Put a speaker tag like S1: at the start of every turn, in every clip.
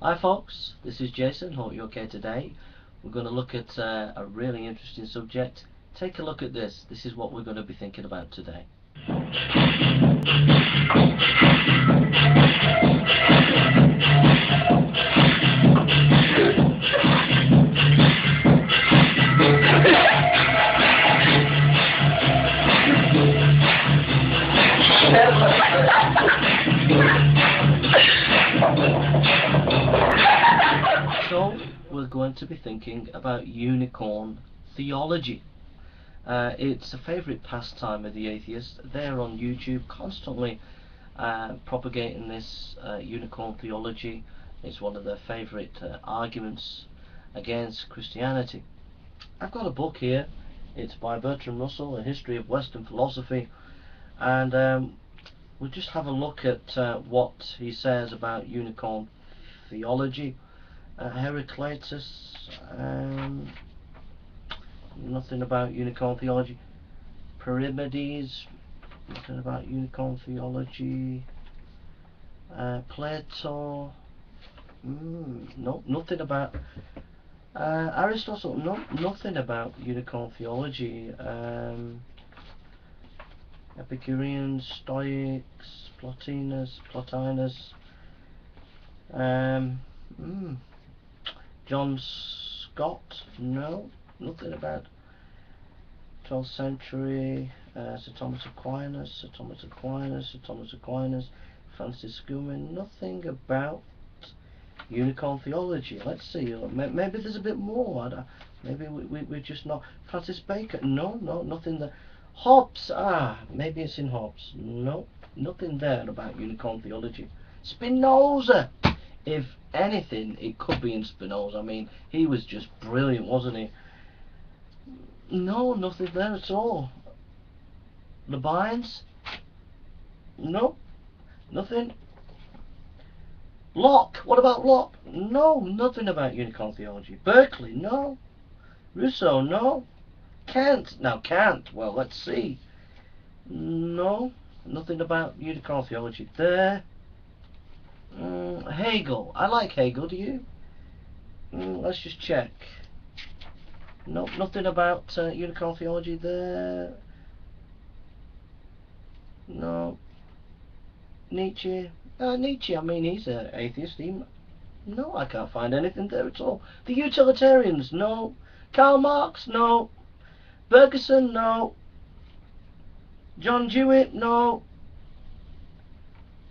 S1: Hi folks, this is Jason. Hope you're okay today. We're going to look at a really interesting subject. Take a look at this. This is what we're going to be thinking about today. So we're going to be thinking about unicorn theology. It's a favourite pastime of the atheists. They're on YouTube constantly propagating this unicorn theology. It's one of their favourite arguments against Christianity. I've got a book here. It's by Bertrand Russell, A History of Western Philosophy, and we'll just have a look at what he says about unicorn theology. Heraclitus, nothing about unicorn theology. Parmenides, nothing about unicorn theology. Plato, no, nothing about. Aristotle, no, nothing about unicorn theology. Epicureans, Stoics, Plotinus. John Scott, no, nothing about 12th century. Sir Thomas Aquinas, Francis Schumann, nothing about unicorn theology. Let's see, maybe there's a bit more. Maybe we're just not. Francis Bacon, no, nothing there. Hobbes, maybe it's in Hobbes. No, nothing there about unicorn theology. Spinoza, if anything, it could be in Spinoza. I mean, he was just brilliant, wasn't he? No, nothing there at all. Leibniz? No, nothing. Locke, what about Locke? No, nothing about unicorn theology. Berkeley, no. Rousseau, no. Kant, now Kant, well, let's see. No, nothing about unicorn theology there. Hegel, I like Hegel, do you? Let's just check. Nope, nothing about unicorn theology there. No. Nietzsche, I mean, he's an atheist. No, I can't find anything there at all. The utilitarians, no. Karl Marx, no. Bergson, no. John Dewey, no.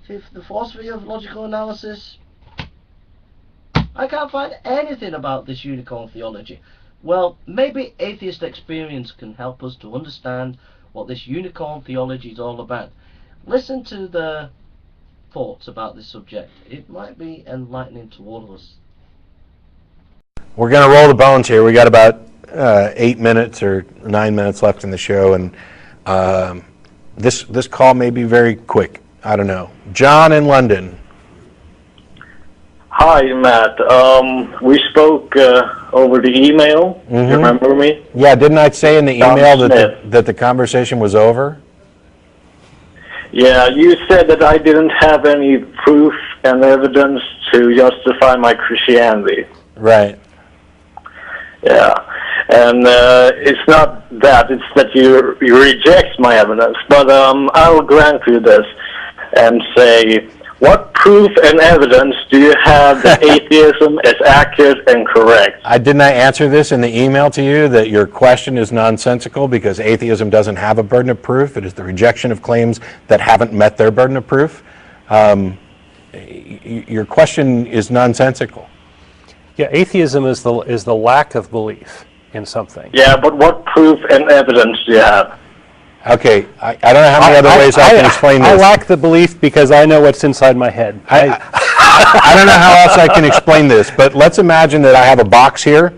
S1: The philosophy of logical analysis. I can't find anything about this unicorn theology. Well, maybe atheist experience can help us to understand what this unicorn theology is all about. Listen to the thoughts about this subject. It might be enlightening to all of us.
S2: We're going to roll the bones here. We got about 8 minutes or 9 minutes left in the show, and this call may be very quick. I don't know. John in London.
S3: Hi, Matt. We spoke over the email. Do you remember me?
S2: Yeah, didn't I say in the email that the conversation was over?
S3: Yeah, you said that I didn't have any proof and evidence to justify my Christianity.
S2: Right.
S3: Yeah, and it's not that, it's that you reject my evidence. But I'll grant you this and say, what proof and evidence do you have that atheism is accurate and correct?
S2: Didn't I answer this in the email to you, that your question is nonsensical because atheism doesn't have a burden of proof? It is the rejection of claims that haven't met their burden of proof. Your question is nonsensical.
S4: Yeah, atheism is the lack of belief in something.
S3: Yeah, but what proof and evidence do you have?
S2: Okay, I don't know how many other ways I can explain this.
S4: I lack the belief because I know what's inside my head.
S2: I don't know how else I can explain this, but let's imagine that I have a box here,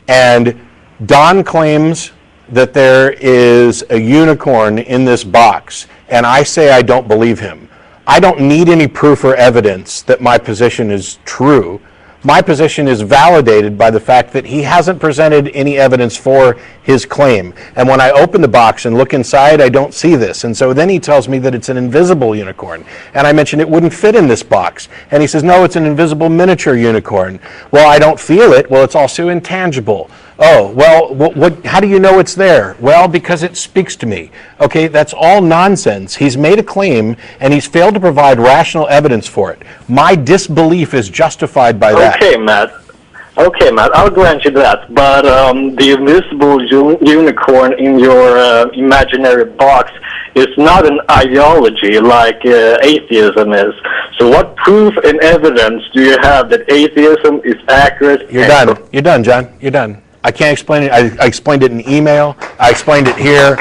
S2: and Don claims that there is a unicorn in this box, and I say I don't believe him. I don't need any proof or evidence that my position is true. my position is validated by the fact that he hasn't presented any evidence for his claim. And when I open the box and look inside, I don't see this. And so then he tells me that it's an invisible unicorn. And I mentioned it wouldn't fit in this box. And he says, no, it's an invisible miniature unicorn. Well, I don't feel it. Well, it's also intangible. Oh, well, how do you know it's there? Well, because it speaks to me. Okay, that's all nonsense. He's made a claim, and he's failed to provide rational evidence for it. My disbelief is justified by that.
S3: Okay, Matt, I'll grant you that. But the invisible unicorn in your imaginary box is not an ideology like atheism is. So what proof and evidence do you have that atheism is accurate?
S2: You're done. You're done, John. You're done. I can't explain it. I explained it in email. I explained it here.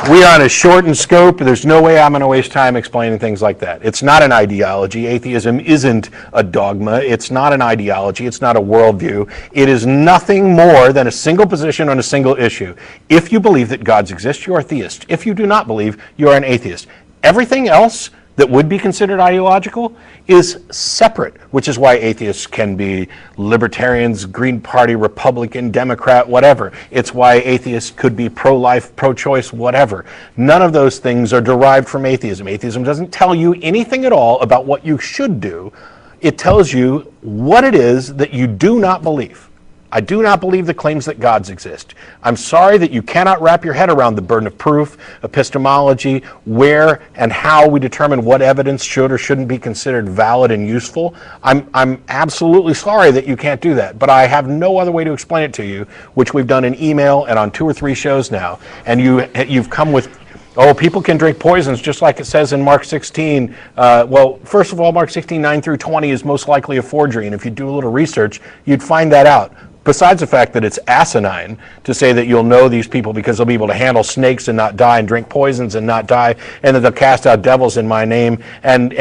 S2: We are on a shortened scope. There's no way I'm going to waste time explaining things like that. It's not an ideology. Atheism isn't a dogma. It's not an ideology. It's not a worldview. It is nothing more than a single position on a single issue. If you believe that gods exist, you are a theist. If you do not believe, you are an atheist. Everything else that would be considered ideological is separate, which is why atheists can be libertarians, Green Party, Republican, Democrat, whatever. It's why atheists could be pro-life, pro-choice, whatever. None of those things are derived from atheism. Atheism doesn't tell you anything at all about what you should do. It tells you what it is that you do not believe. I do not believe the claims that gods exist. I'm sorry that you cannot wrap your head around the burden of proof, epistemology, where and how we determine what evidence should or shouldn't be considered valid and useful. I'm absolutely sorry that you can't do that, but I have no other way to explain it to you, which we've done in email and on 2 or 3 shows now. And you've come with, oh, people can drink poisons, just like it says in Mark 16. Well, first of all, Mark 16, 9 through 20 is most likely a forgery, and if you do a little research, you'd find that out. Besides the fact that it's asinine to say that you'll know these people because they'll be able to handle snakes and not die, and drink poisons and not die, and that they'll cast out devils in my name, and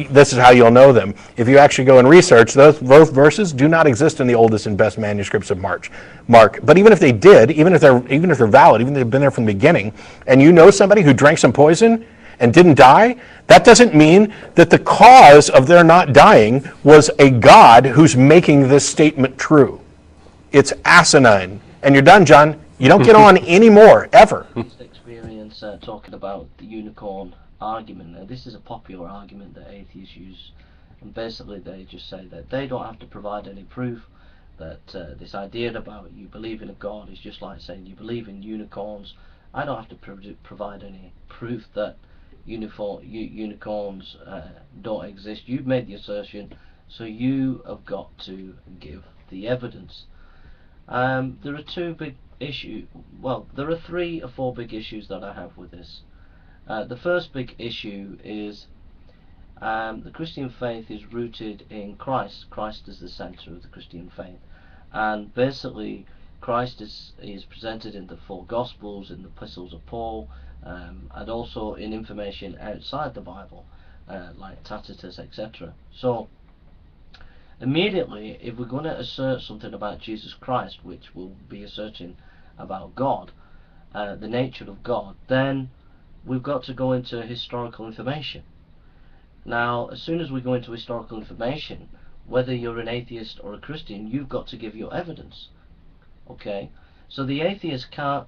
S2: this is how you'll know them. If you actually go and research, those verses do not exist in the oldest and best manuscripts of Mark. But even if they did, even if they're valid, even if they've been there from the beginning, and you know somebody who drank some poison and didn't die, that doesn't mean that the cause of their not dying was a God who's making this statement true. It's asinine. And you're done, John. You don't get on anymore, ever.
S1: Experience talking about the unicorn argument. Now, this is a popular argument that atheists use. And basically they just say that they don't have to provide any proof, that this idea about you believe in a God is just like saying you believe in unicorns. I don't have to provide any proof that unicorns don't exist. You've made the assertion, so you have got to give the evidence. There are 2 big issues. Well, there are 3 or 4 big issues that I have with this. The first big issue is the Christian faith is rooted in Christ. Christ is the center of the Christian faith, and basically Christ is presented in the 4 Gospels, in the epistles of Paul, and also in information outside the Bible, like Tacitus, etc. So immediately, if we're going to assert something about Jesus Christ, which will be asserting about God, the nature of God, then we've got to go into historical information. Now, as soon as we go into historical information, whether you're an atheist or a Christian, you've got to give your evidence. Okay? So the atheist can't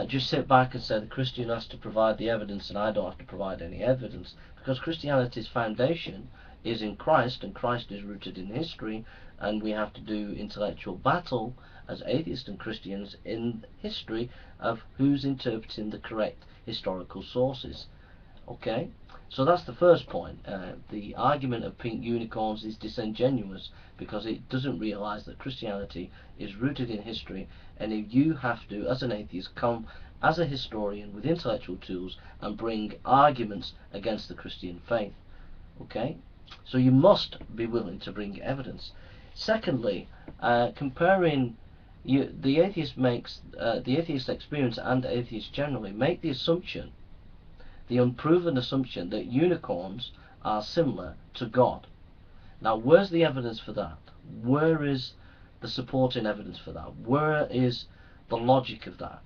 S1: just sit back and say the Christian has to provide the evidence and I don't have to provide any evidence, because Christianity's foundation is in Christ, and Christ is rooted in history, and we have to do intellectual battle as atheists and Christians in history of who's interpreting the correct historical sources. Okay, so that's the first point. The argument of pink unicorns is disingenuous because it doesn't realize that Christianity is rooted in history, and if you have to, as an atheist, come as a historian with intellectual tools and bring arguments against the Christian faith. Okay, so you must be willing to bring evidence. Secondly, comparing the atheist makes the atheist experience and atheists generally make the assumption, the unproven assumption, that unicorns are similar to God. Now, where's the evidence for that? Where is the supporting evidence for that? Where is the logic of that?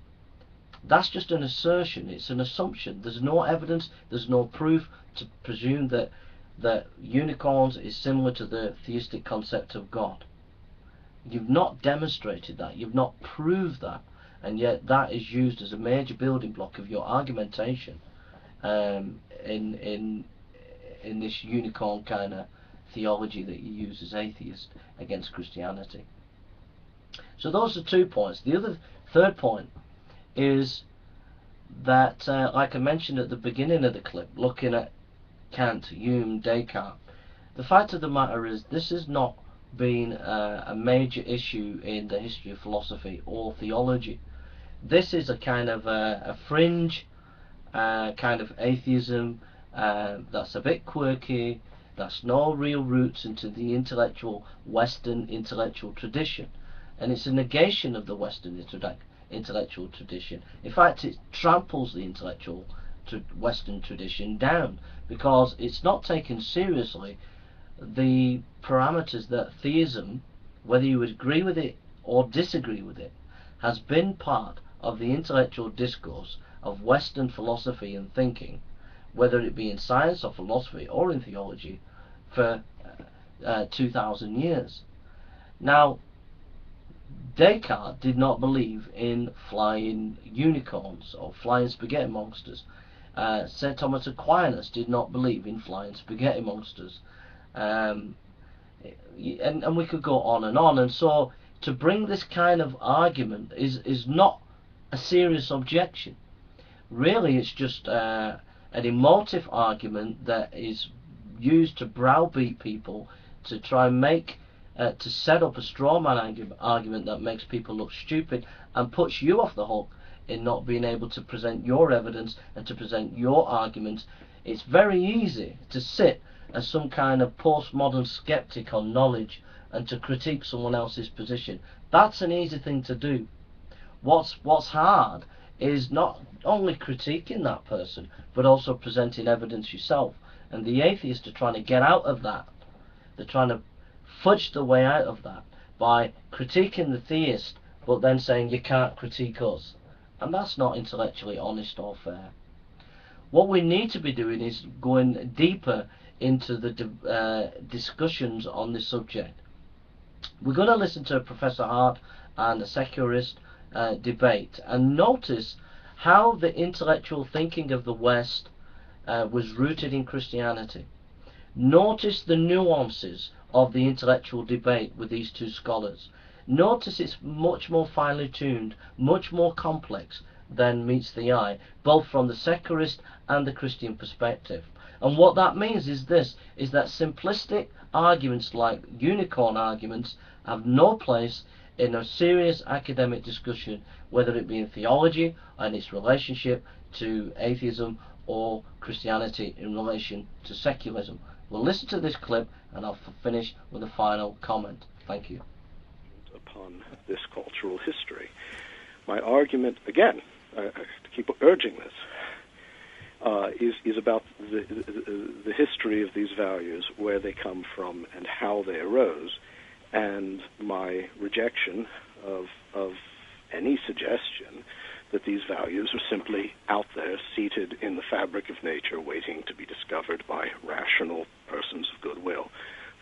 S1: That's just an assertion. It's an assumption. There's no evidence, there's no proof to presume that unicorns is similar to the theistic concept of God. You've not demonstrated that. You've not proved that. And yet that is used as a major building block of your argumentation in this unicorn kind of theology that you use as atheist against Christianity. So those are 2 points. The third point is that, like I mentioned at the beginning of the clip, looking at Kant, Hume, Descartes, the fact of the matter is this has not been a major issue in the history of philosophy or theology. This is a kind of a fringe kind of atheism that's a bit quirky, that's no real roots into the Western intellectual tradition, and it's a negation of the Western intellectual tradition. In fact, it tramples the intellectual Western tradition down, because it's not taken seriously the parameters that theism, whether you agree with it or disagree with it, has been part of the intellectual discourse of Western philosophy and thinking, whether it be in science or philosophy or in theology, for 2,000 years. Now, Descartes did not believe in flying unicorns or flying spaghetti monsters. St. Thomas Aquinas did not believe in flying spaghetti monsters. And we could go on. And so to bring this kind of argument is not a serious objection. Really, it's just an emotive argument that is used to browbeat people, to try and make to set up a straw man argument that makes people look stupid and puts you off the hook in not being able to present your evidence and to present your arguments. It's very easy to sit as some kind of postmodern skeptic on knowledge and to critique someone else's position. That's an easy thing to do. What's hard is not only critiquing that person, but also presenting evidence yourself. And the atheists are trying to get out of that. They're trying to fudge the way out of that by critiquing the theist, but then saying you can't critique us. And that's not intellectually honest or fair. What we need to be doing is going deeper into the discussions on this subject. We're going to listen to Professor Hart and a secularist debate, and notice how the intellectual thinking of the West was rooted in Christianity. Notice the nuances of the intellectual debate with these two scholars. Notice it's much more finely tuned, much more complex than meets the eye, both from the secularist and the Christian perspective. And what that means is this, is that simplistic arguments like unicorn arguments have no place in a serious academic discussion, whether it be in theology and its relationship to atheism or Christianity in relation to secularism. We'll listen to this clip and I'll finish with a final comment. Thank you.
S5: Upon this cultural history. My argument, again, to keep urging this, is about the history of these values, where they come from and how they arose, and my rejection of any suggestion that these values are simply out there, seated in the fabric of nature, waiting to be discovered by rational persons of goodwill.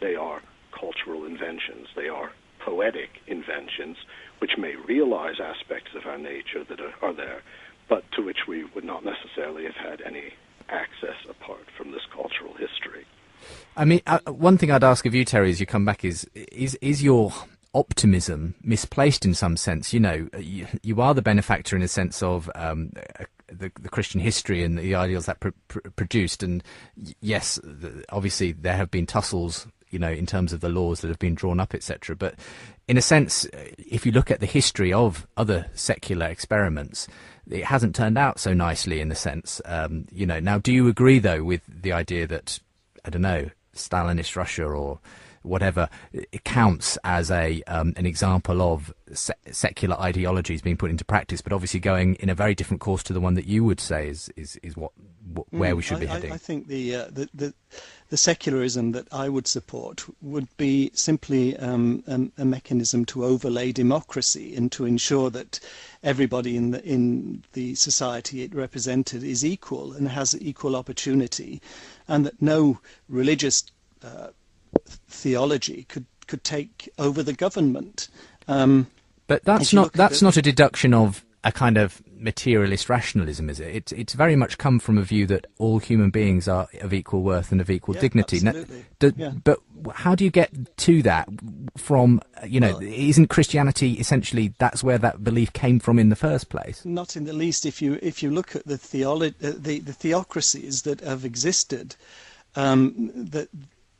S5: They are cultural inventions. They are poetic inventions, which may realize aspects of our nature that are there, but to which we would not necessarily have had any access apart from this cultural history.
S6: I mean, one thing I'd ask of you, Terry, as you come back, is your optimism misplaced in some sense? You know, you are the benefactor in a sense of the Christian history and the ideals that produced, and yes, obviously there have been tussles, you know, in terms of the laws that have been drawn up, etc. But in a sense, if you look at the history of other secular experiments, it hasn't turned out so nicely in the sense, you know. Now, do you agree, though, with the idea that, I don't know, Stalinist Russia or whatever, it counts as an example of secular ideologies being put into practice, but obviously going in a very different course to the one that you would say is where we should be heading?
S7: I think the secularism that I would support would be simply a mechanism to overlay democracy and to ensure that everybody in the society it represented is equal and has equal opportunity, and that no religious theology could take over the government.
S6: But that's not a deduction of a kind of materialist rationalism, is it? It's very much come from a view that all human beings are of equal worth and of equal dignity.
S7: Absolutely.
S6: But how do you get to that from, isn't Christianity essentially that's where that belief came from in the first place?
S7: Not in the least. If you look at the theocracies that have existed, that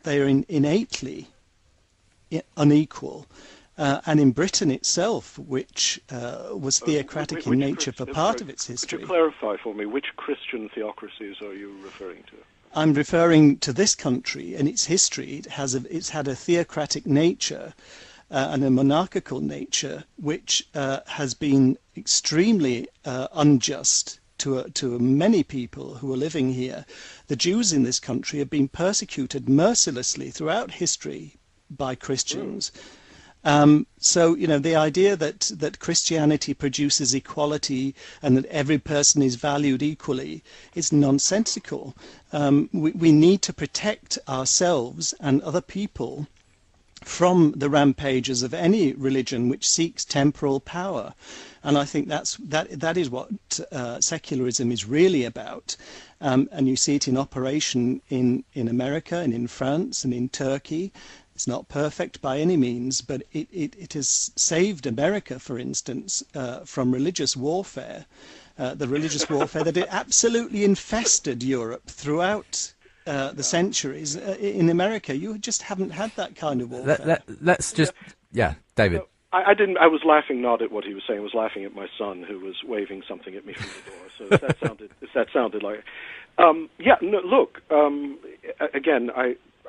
S7: they are innately unequal. And in Britain itself, which was theocratic in nature for part of its history.
S5: Could you clarify for me, which Christian theocracies are you referring to?
S7: I'm referring to this country and its history. It's had a theocratic nature and a monarchical nature, which has been extremely unjust to many people who are living here. The Jews in this country have been persecuted mercilessly throughout history by Christians. So, the idea that Christianity produces equality and that every person is valued equally is nonsensical. We need to protect ourselves and other people from the rampages of any religion which seeks temporal power. And I think that is what secularism is really about. And you see it in operation in America and in France and in Turkey. It's not perfect by any means, but it has saved America, for instance, from religious warfare, the religious warfare that it absolutely infested Europe throughout the centuries. In America, you just haven't had that kind of warfare.
S6: Let's just, David.
S5: I didn't. I was laughing not at what he was saying. I was laughing at my son who was waving something at me from the door. So if that sounded like, look. Again,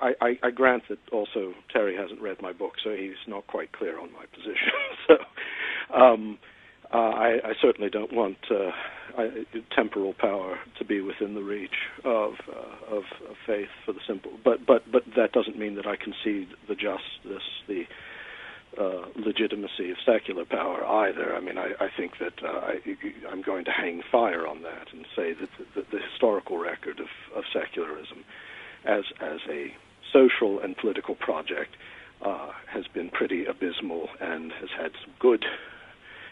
S5: I grant that also Terry hasn't read my book, so he's not quite clear on my position. So I certainly don't want temporal power to be within the reach of faith for the simple. But that doesn't mean that I concede the justice, the legitimacy of secular power either. I mean, I think that I'm going to hang fire on that and say that the historical record of secularism as a social and political project has been pretty abysmal and has had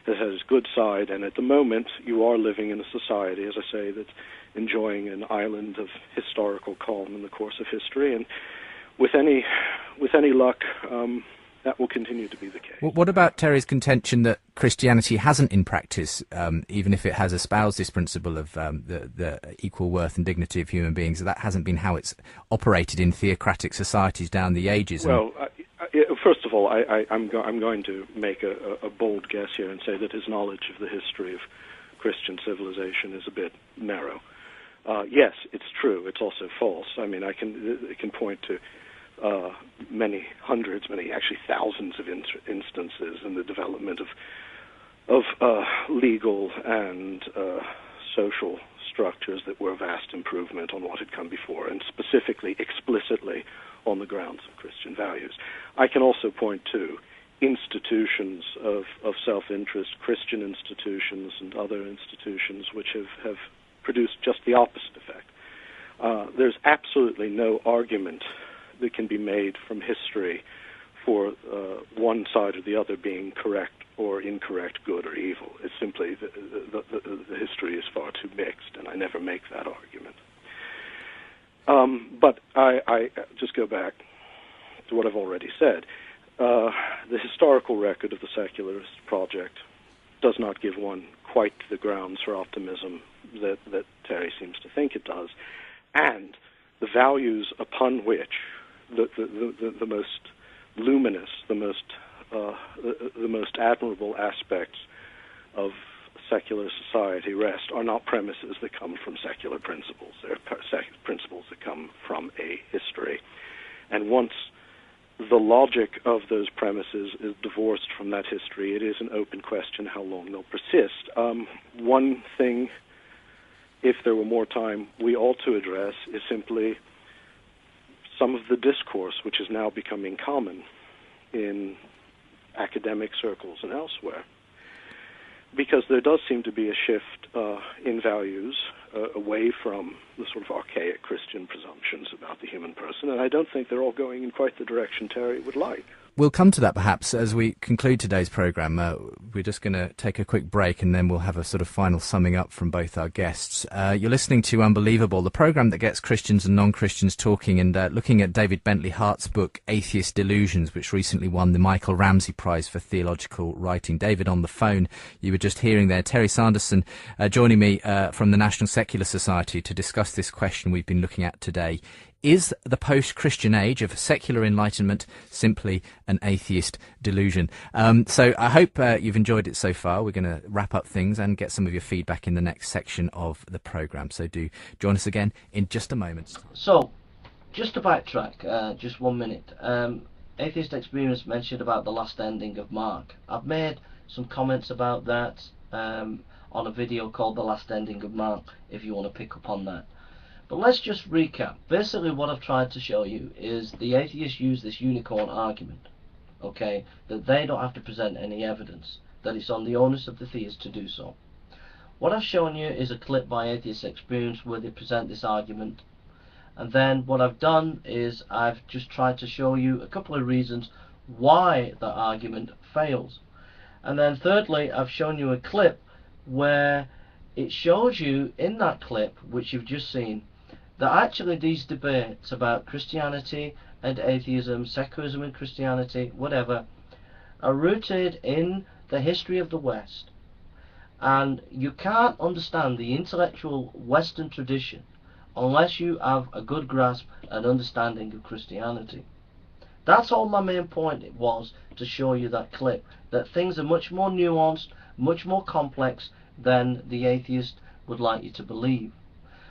S5: its good side. And at the moment, you are living in a society, as I say, that's enjoying an island of historical calm in the course of history. And with any luck, that will continue to be the case.
S6: What about Terry's contention that Christianity hasn't, in practice, even if it has espoused this principle of the equal worth and dignity of human beings, that hasn't been how it's operated in theocratic societies down the ages?
S5: Well, first of all, I'm going to make a bold guess here and say that his knowledge of the history of Christian civilization is a bit narrow. Yes, it's true. It's also false. I mean, I can point to many hundreds, actually thousands of instances in the development of legal and social structures that were a vast improvement on what had come before, and specifically, explicitly, on the grounds of Christian values. I can also point to institutions of self-interest, Christian institutions and other institutions which have produced just the opposite effect. There's absolutely no argument that can be made from history for one side or the other being correct or incorrect, good or evil. It's simply the history is far too mixed, and I never make that argument. But I just go back to what I've already said. The historical record of the secularist project does not give one quite the grounds for optimism that Terry seems to think it does, and the values upon which the most luminous, the most admirable aspects of secular society rest are not premises that come from secular principles. They're principles that come from a history. And once the logic of those premises is divorced from that history, it is an open question how long they'll persist. One thing, if there were more time, we ought to address is simply some of the discourse which is now becoming common in academic circles and elsewhere. Because there does seem to be a shift in values away from the sort of archaic Christian presumptions about the human person, and I don't think they're all going in quite the direction Terry would like.
S6: we'll come to that perhaps as we conclude today's programme. We're just going to take a quick break and then we'll have a sort of final summing up from both our guests. You're listening to Unbelievable, the programme that gets Christians and non-Christians talking, and looking at David Bentley Hart's book Atheist Delusions, which recently won the Michael Ramsey Prize for Theological Writing. David, on the phone, you were just hearing there Terry Sanderson joining me from the National Secular Society to discuss this question we've been looking at today. Is the post-Christian age of secular enlightenment simply an atheist delusion? So I hope you've enjoyed it so far. We're going to wrap up things and get some of your feedback in the next section of the programme. So do join us again in just a moment.
S1: So, just to backtrack, just 1 minute. Atheist Experience mentioned about the last ending of Mark. I've made some comments about that on a video called The Last Ending of Mark, if you want to pick up on that. But let's just recap. Basically what I've tried to show you is the atheists use this unicorn argument, okay, that they don't have to present any evidence, that it's on the onus of the theist to do so. What I've shown you is a clip by Atheist Experience where they present this argument, and then what I've done is I've just tried to show you a couple of reasons why that argument fails. And then thirdly, I've shown you a clip where it shows you in that clip, which you've just seen, that actually these debates about Christianity and atheism, secularism and Christianity, whatever, are rooted in the history of the West. And you can't understand the intellectual Western tradition unless you have a good grasp and understanding of Christianity. That's all my main point was, to show you that clip, that things are much more nuanced, much more complex than the atheist would like you to believe.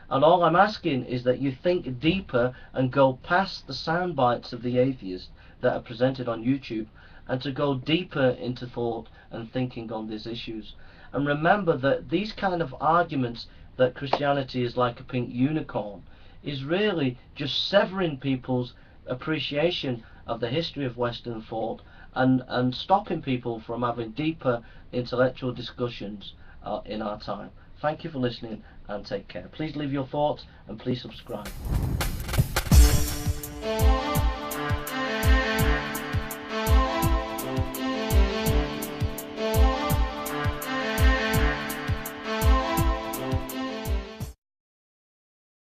S1: And all I'm asking is that you think deeper and go past the sound bites of the atheist that are presented on YouTube, and to go deeper into thought and thinking on these issues. And remember that these kind of arguments that Christianity is like a pink unicorn is really just severing people's appreciation of the history of Western thought and stopping people from having deeper intellectual discussions in our time. Thank you for listening and take care. Please leave your thoughts and please subscribe.